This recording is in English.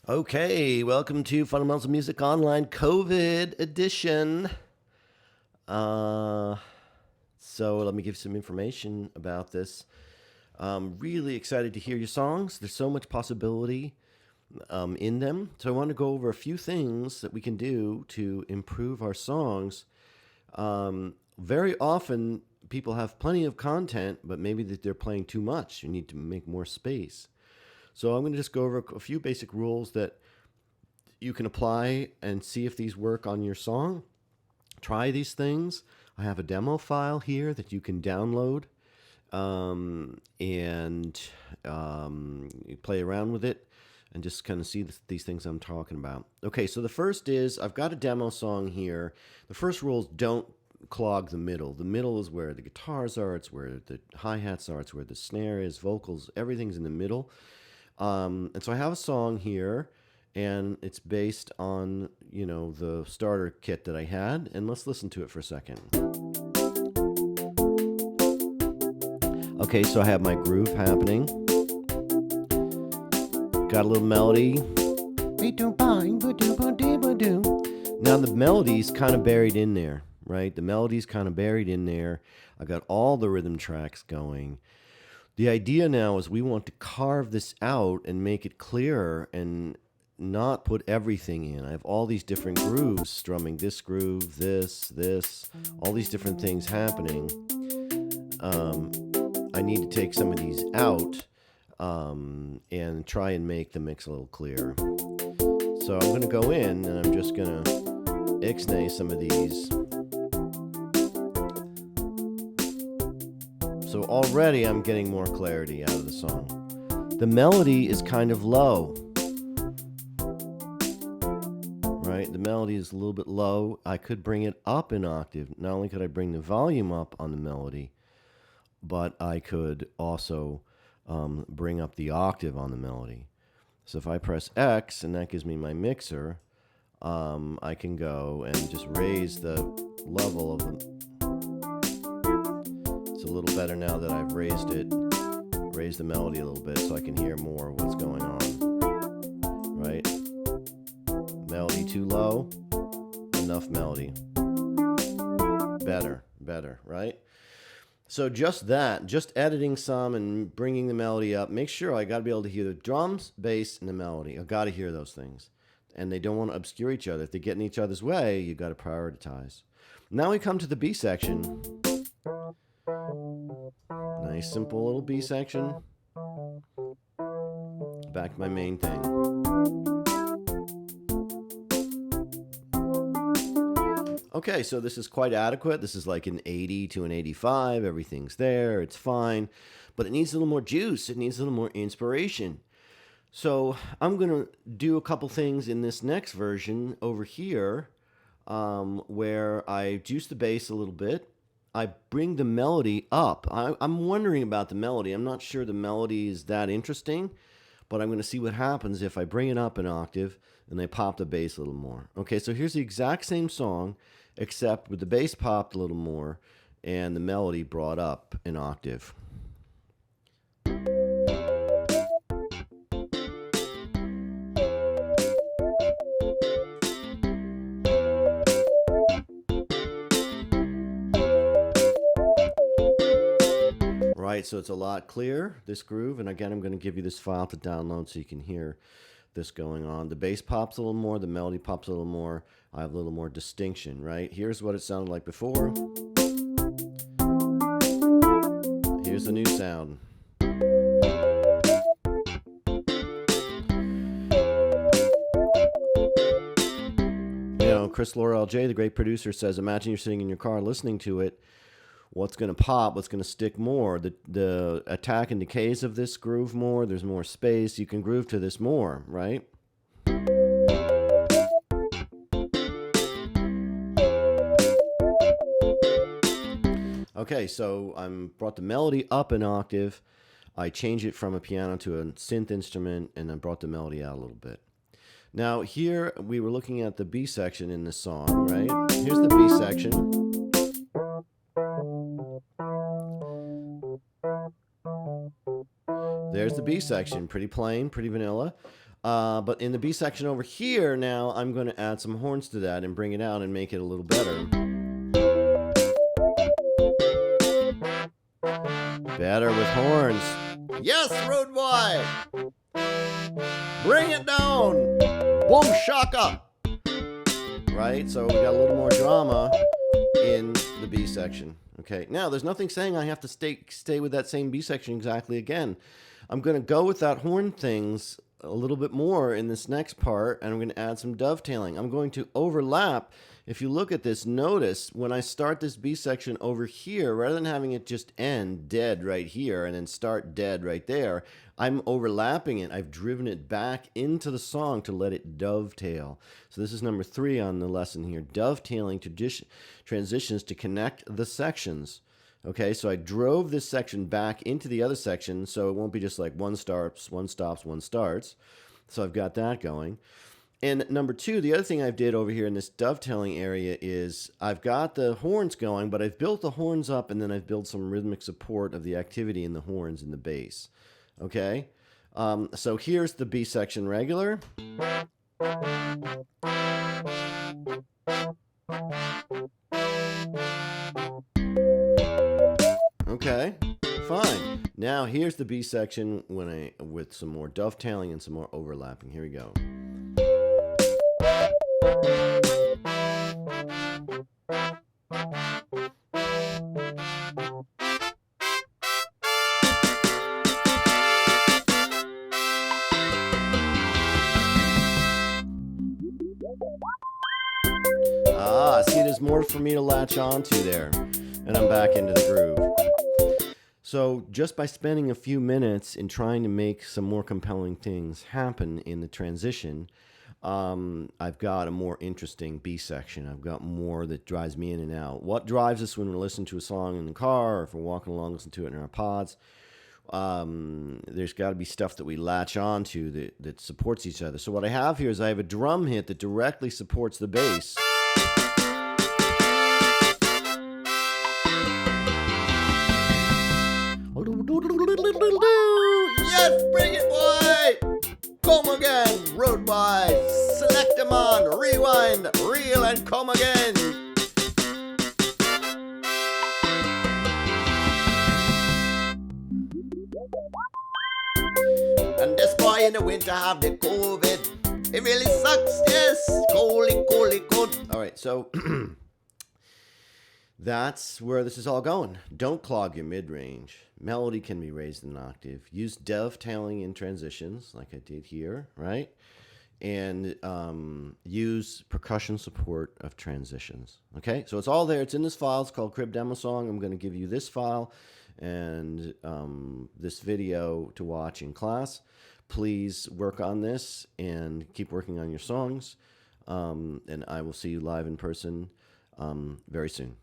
Okay, welcome to Fundamentals of Music Online COVID edition. Uh, so let me give some information about this. I'm really excited to hear your songs. There's so much possibility in them. So I want to go over a few things that we can do to improve our songs. Very often, people have plenty of content, but maybe that they're playing too much. You need to make more space. So I'm going to just go over a few basic rules that you can apply and see if these work on your song. Try these things. I have a demo file here that you can download and you play around with it and just kind of see these things I'm talking about. Okay, so the first is I've got a demo song here. The first rule is don't clog the middle. The middle is where the guitars are, it's where the hi-hats are, it's where the snare is, vocals, everything's in the middle. And so I have a song here, and it's based on, the starter kit that I had. And let's listen to it for a second. Okay, so I have my groove happening. Got a little melody. Now the melody's kind of buried in there, right? The melody's kind of buried in there. I got all the rhythm tracks going. The idea now is we want to carve this out and make it clearer and not put everything in. I have all these different grooves, strumming this groove, this, all these different things happening. I need to take some of these out and try and make the mix a little clearer. So I'm going to go in and I'm just going to ixnay some of these. So already I'm getting more clarity out of the song. The melody is kind of low, right? The melody is a little bit low. I could bring it up an octave. Not only could I bring the volume up on the melody, but I could also bring up the octave on the melody. So if I press X and that gives me my mixer, I can go and just raise the level of the. It's a little better now that I've raised the melody a little bit so I can hear more of what's going on, right? Melody too low, enough melody. Better, right? So just editing some and bringing the melody up, make sure I got to be able to hear the drums, bass, and the melody. I got to hear those things. And they don't want to obscure each other. If they get in each other's way, you got to prioritize. Now we come to the B section. Nice, simple little B section. Back to my main thing. Okay, so this is quite adequate. This is like an 80 to an 85. Everything's there. It's fine. But it needs a little more juice. It needs a little more inspiration. So I'm going to do a couple things in this next version over here where I juice the bass a little bit. I bring the melody up. I'm wondering about the melody. I'm not sure the melody is that interesting, but I'm going to see what happens if I bring it up an octave and I pop the bass a little more. Okay, so here's the exact same song, except with the bass popped a little more and the melody brought up an octave. Right, so it's a lot clearer, this groove, and again, I'm going to give you this file to download so you can hear this going on. The bass pops a little more, the melody pops a little more, I have a little more distinction, right? Here's what it sounded like before. Here's the new sound. Chris Laura LJ, the great producer, says, imagine you're sitting in your car listening to it. What's going to pop? What's going to stick more? The attack and decays of this groove more. There's more space. You can groove to this more, right? Okay, so I'm brought the melody up an octave. I change it from a piano to a synth instrument, and I brought the melody out a little bit. Now here we were looking at the B section in this song, right? Here's the B section. There's the B section, pretty plain, pretty vanilla. But in the B section over here now, I'm going to add some horns to that and bring it out and make it a little better. Better with horns. Yes, Rude Boy! Bring it down! Boom shaka! Right? So we got a little more drama in the B section. Okay, now there's nothing saying I have to stay with that same B section exactly again. I'm going to go with that horn things a little bit more in this next part, and I'm going to add some dovetailing. I'm going to overlap. If you look at this, notice when I start this B section over here, rather than having it just end dead right here and then start dead right there, I'm overlapping it. I've driven it back into the song to let it dovetail. So this is number 3 on the lesson here, dovetailing transitions to connect the sections. Okay, so I drove this section back into the other section, so it won't be just like one stops, one stops, one starts. So I've got that going. And number 2, the other thing I've did over here in this dovetailing area is I've got the horns going, but I've built the horns up and then I've built some rhythmic support of the activity in the horns and the bass. Okay, so here's the B section regular. Okay, fine. Now here's the B section with some more dovetailing and some more overlapping. Here we go. See, there's more for me to latch onto there, and I'm back into the groove. So just by spending a few minutes in trying to make some more compelling things happen in the transition, I've got a more interesting B section. I've got more that drives me in and out. What drives us when we listen to a song in the car, or if we're walking along, listen to it in our pods? There's got to be stuff that we latch onto that supports each other. So what I have here is I have a drum hit that directly supports the bass. Yes, bring it, boy! Come again, Road Boy! Select them on, rewind, reel, and come again! And this boy in the winter have the COVID. It really sucks, yes! Cold. Alright, so that's where this is all going. Don't clog your mid-range. Melody can be raised an octave. Use dovetailing in transitions, like I did here, right? And use percussion support of transitions. Okay, so it's all there. It's in this file. It's called Crib Demo Song. I'm going to give you this file and this video to watch in class. Please work on this and keep working on your songs. And I will see you live in person very soon.